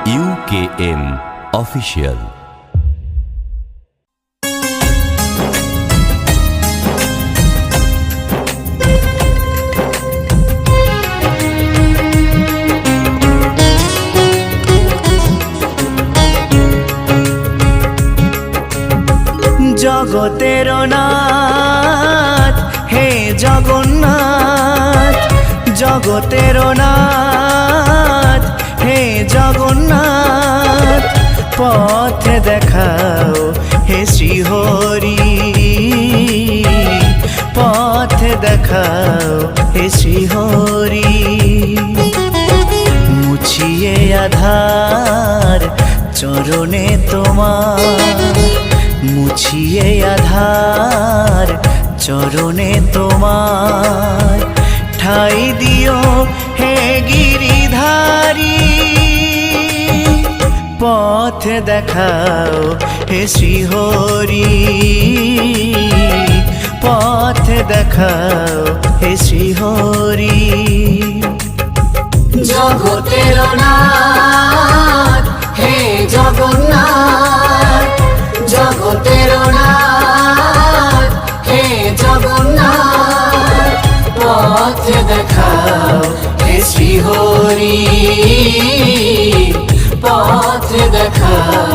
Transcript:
UKM Official। জগতের নাথ হে জগন্নাথ, জগতের নাথ হে জগন্নাথ, পথ দেখাও হে শ্রীহরি, পথ দেখাও হে শ্রীহরি। মুছিয়ে আধার চরণে তোমার, মুছিয়ে আধার চরণে তোমার, ঠাই দিও হে গিরিধারী, পথ দেখাও হে শ্রীহরি, পথ দেখাও হে শ্রীহরি। জগতের নাথ হে জগন্নাথ, জগতের নাথ হে জগন্নাথ, পথ দেখাও হে শ্রীহরি, পথ দেখাও।